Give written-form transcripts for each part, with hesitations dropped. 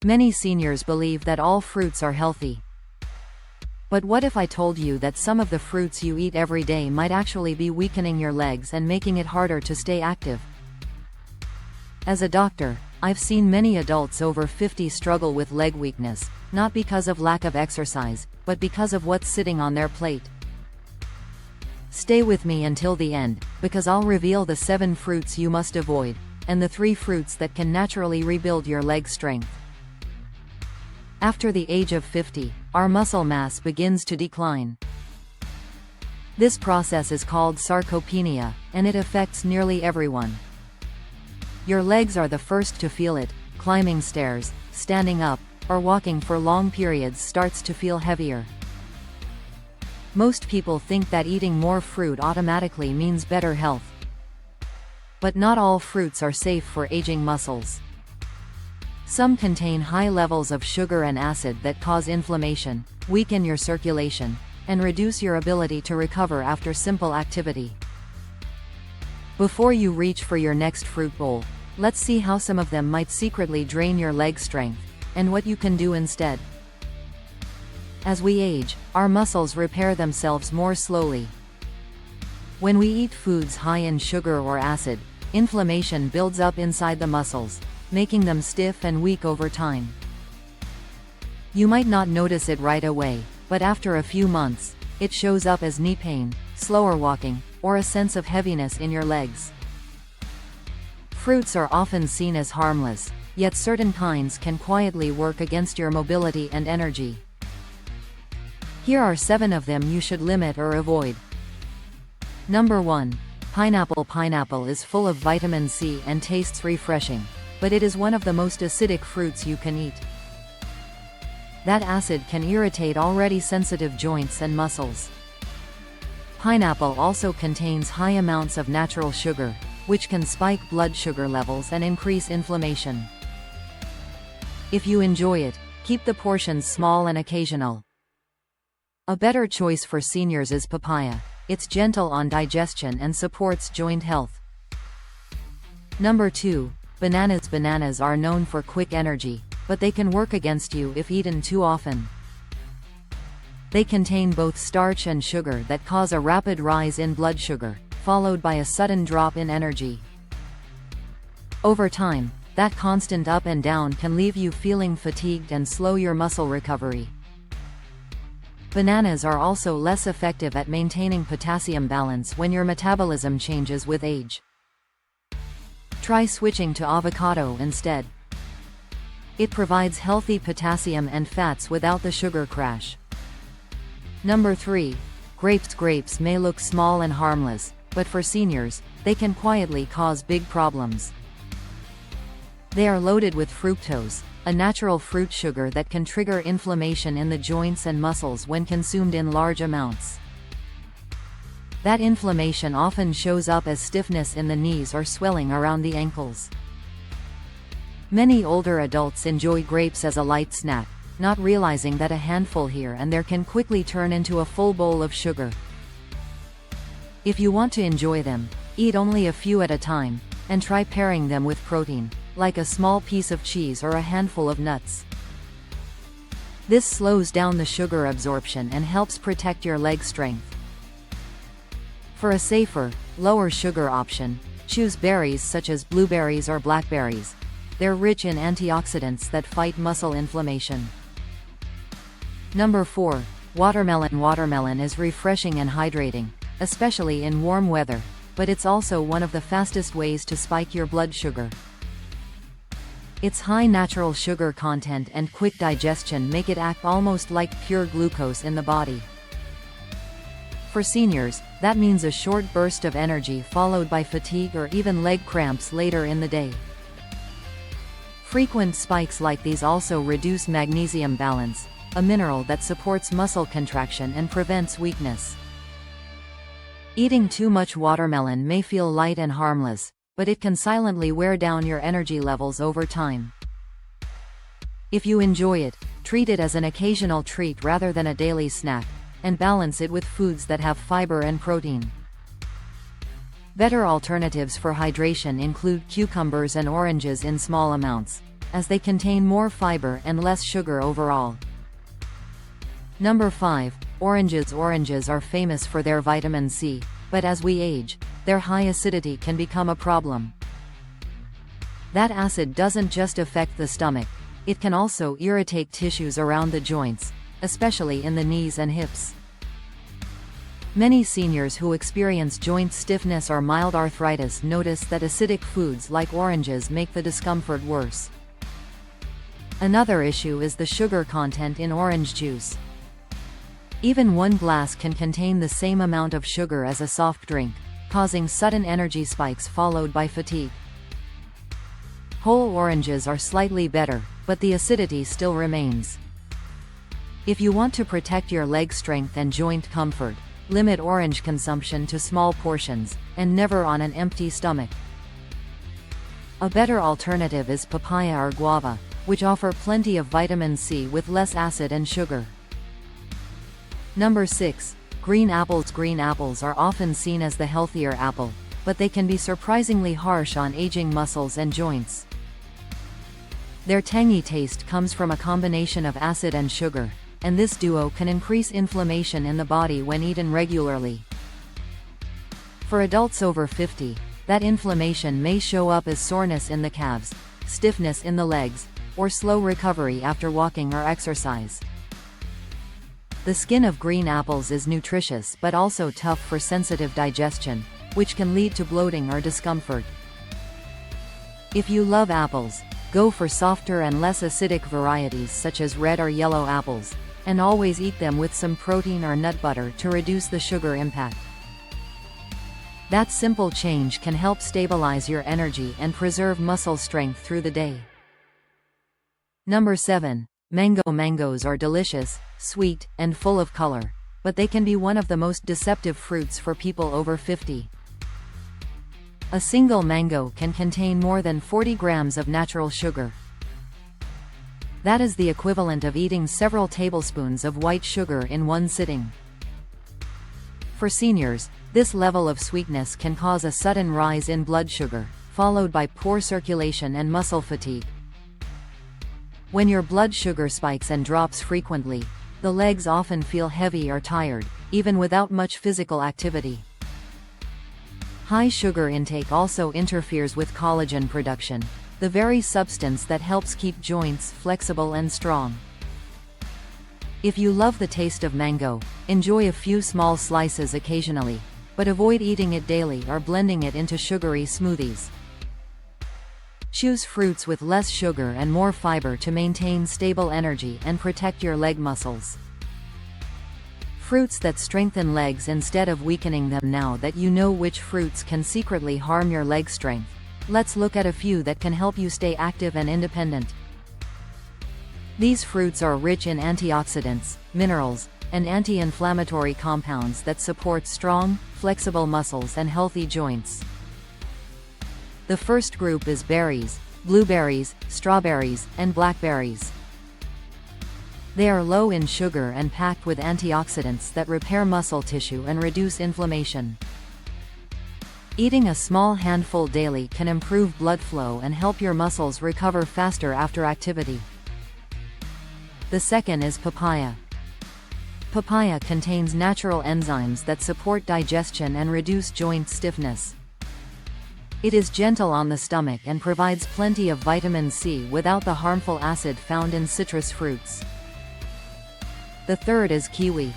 Many seniors believe that all fruits are healthy. But what if I told you that some of the fruits you eat every day might actually be weakening your legs and making it harder to stay active? As a doctor, I've seen many adults over 50 struggle with leg weakness, not because of lack of exercise, but because of what's sitting on their plate. Stay with me until the end, because I'll reveal the 7 fruits you must avoid, and the 3 fruits that can naturally rebuild your leg strength. After the age of 50, our muscle mass begins to decline. This process is called sarcopenia, and it affects nearly everyone. Your legs are the first to feel it. Climbing stairs, standing up, or walking for long periods starts to feel heavier. Most people think that eating more fruit automatically means better health. But not all fruits are safe for aging muscles. Some contain high levels of sugar and acid that cause inflammation, weaken your circulation, and reduce your ability to recover after simple activity. Before you reach for your next fruit bowl, let's see how some of them might secretly drain your leg strength, and what you can do instead. As we age, our muscles repair themselves more slowly. When we eat foods high in sugar or acid, inflammation builds up inside the muscles, making them stiff and weak over time. You might not notice it right away, but after a few months, it shows up as knee pain, slower walking, or a sense of heaviness in your legs. Fruits are often seen as harmless, yet certain kinds can quietly work against your mobility and energy. Here are 7 of them you should limit or avoid. Number 1. Pineapple. Pineapple is full of vitamin C and tastes refreshing, but it is one of the most acidic fruits you can eat. That acid can irritate already sensitive joints and muscles. Pineapple also contains high amounts of natural sugar, which can spike blood sugar levels and increase inflammation. If you enjoy it, keep the portions small and occasional. A better choice for seniors is papaya. It's gentle on digestion and supports joint health. Number 2. Bananas. Bananas are known for quick energy, but they can work against you if eaten too often. They contain both starch and sugar that cause a rapid rise in blood sugar, followed by a sudden drop in energy. Over time, that constant up and down can leave you feeling fatigued and slow your muscle recovery. Bananas are also less effective at maintaining potassium balance when your metabolism changes with age. Try switching to avocado instead. It provides healthy potassium and fats without the sugar crash. Number 3. Grapes. Grapes may look small and harmless, but for seniors, they can quietly cause big problems. They are loaded with fructose, a natural fruit sugar that can trigger inflammation in the joints and muscles when consumed in large amounts. That inflammation often shows up as stiffness in the knees or swelling around the ankles. Many older adults enjoy grapes as a light snack, not realizing that a handful here and there can quickly turn into a full bowl of sugar. If you want to enjoy them, eat only a few at a time, and try pairing them with protein, like a small piece of cheese or a handful of nuts. This slows down the sugar absorption and helps protect your leg strength. For a safer, lower sugar option, choose berries such as blueberries or blackberries. They're rich in antioxidants that fight muscle inflammation. Number 4. Watermelon. Watermelon is refreshing and hydrating, especially in warm weather, but it's also one of the fastest ways to spike your blood sugar. Its high natural sugar content and quick digestion make it act almost like pure glucose in the body. For seniors, that means a short burst of energy followed by fatigue or even leg cramps later in the day. Frequent spikes like these also reduce magnesium balance, a mineral that supports muscle contraction and prevents weakness. Eating too much watermelon may feel light and harmless, but it can silently wear down your energy levels over time. If you enjoy it, treat it as an occasional treat rather than a daily snack, and balance it with foods that have fiber and protein. Better alternatives for hydration include cucumbers and oranges in small amounts. as they contain more fiber and less sugar overall. Number 5. Oranges. Oranges are famous for their vitamin C, but as we age, their high acidity can become a problem. That acid doesn't just affect the stomach, it can also irritate tissues around the joints, especially in the knees and hips. Many seniors who experience joint stiffness or mild arthritis notice that acidic foods like oranges make the discomfort worse. Another issue is the sugar content in orange juice. Even one glass can contain the same amount of sugar as a soft drink, causing sudden energy spikes followed by fatigue. Whole oranges are slightly better, but the acidity still remains. If you want to protect your leg strength and joint comfort, limit orange consumption to small portions, and never on an empty stomach. A better alternative is papaya or guava, which offer plenty of vitamin C with less acid and sugar. Number 6. Green apples. Green apples are often seen as the healthier apple, but they can be surprisingly harsh on aging muscles and joints. Their tangy taste comes from a combination of acid and sugar, and this duo can increase inflammation in the body when eaten regularly. For adults over 50, that inflammation may show up as soreness in the calves, stiffness in the legs, or slow recovery after walking or exercise. The skin of green apples is nutritious but also tough for sensitive digestion, which can lead to bloating or discomfort. If you love apples, go for softer and less acidic varieties such as red or yellow apples, and always eat them with some protein or nut butter to reduce the sugar impact. That simple change can help stabilize your energy and preserve muscle strength through the day. Number 7. Mango. Mangoes are delicious, sweet, and full of color, but they can be one of the most deceptive fruits for people over 50. A single mango can contain more than 40 grams of natural sugar. That is the equivalent of eating several tablespoons of white sugar in one sitting. For seniors, this level of sweetness can cause a sudden rise in blood sugar, followed by poor circulation and muscle fatigue. When your blood sugar spikes and drops frequently, the legs often feel heavy or tired, even without much physical activity. High sugar intake also interferes with collagen production, the very substance that helps keep joints flexible and strong. If you love the taste of mango, enjoy a few small slices occasionally, but avoid eating it daily or blending it into sugary smoothies. Choose fruits with less sugar and more fiber to maintain stable energy and protect your leg muscles. Fruits that strengthen legs instead of weakening them. Now that you know which fruits can secretly harm your leg strength, let's look at a few that can help you stay active and independent. These fruits are rich in antioxidants, minerals, and anti-inflammatory compounds that support strong, flexible muscles and healthy joints. The first group is berries, blueberries, strawberries, and blackberries. They are low in sugar and packed with antioxidants that repair muscle tissue and reduce inflammation. Eating a small handful daily can improve blood flow and help your muscles recover faster after activity. The second is papaya. Papaya contains natural enzymes that support digestion and reduce joint stiffness. It is gentle on the stomach and provides plenty of vitamin C without the harmful acid found in citrus fruits. The third is kiwi.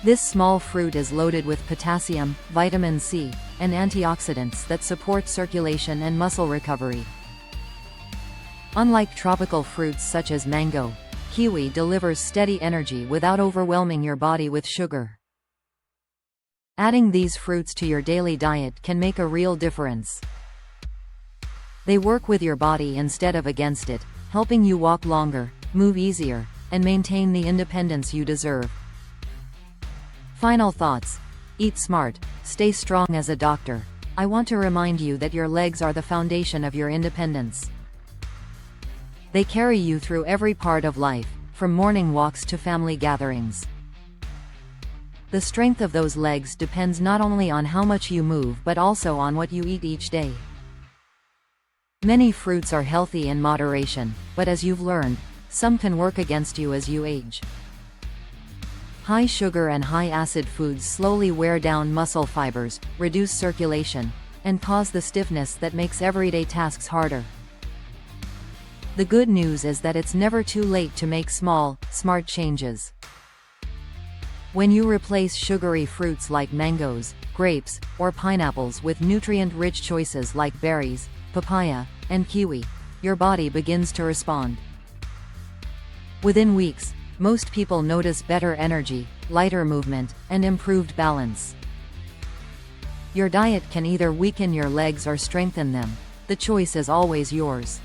This small fruit is loaded with potassium, vitamin C, and antioxidants that support circulation and muscle recovery. Unlike tropical fruits such as mango, kiwi delivers steady energy without overwhelming your body with sugar. Adding these fruits to your daily diet can make a real difference. They work with your body instead of against it, helping you walk longer, move easier, and maintain the independence you deserve. Final thoughts. Eat smart, stay strong. As a doctor, I want to remind you that your legs are the foundation of your independence. They carry you through every part of life, from morning walks to family gatherings. The strength of those legs depends not only on how much you move but also on what you eat each day. Many fruits are healthy in moderation, but as you've learned, some can work against you as you age. High sugar and high acid foods slowly wear down muscle fibers, reduce circulation, and cause the stiffness that makes everyday tasks harder. The good news is that it's never too late to make small, smart changes. When you replace sugary fruits like mangoes, grapes, or pineapples with nutrient-rich choices like berries, papaya, and kiwi, your body begins to respond. Within weeks, most people notice better energy, lighter movement, and improved balance. Your diet can either weaken your legs or strengthen them. The choice is always yours.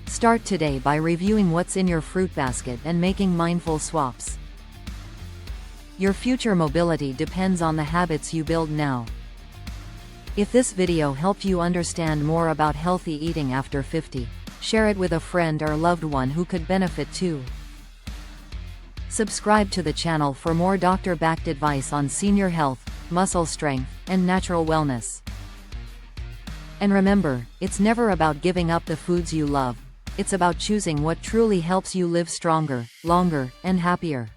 Start today by reviewing what's in your fruit basket and making mindful swaps. Your future mobility depends on the habits you build now. If this video helped you understand more about healthy eating after 50, share it with a friend or loved one who could benefit too. Subscribe to the channel for more doctor-backed advice on senior health, muscle strength, and natural wellness. And remember, it's never about giving up the foods you love. It's about choosing what truly helps you live stronger, longer, and happier.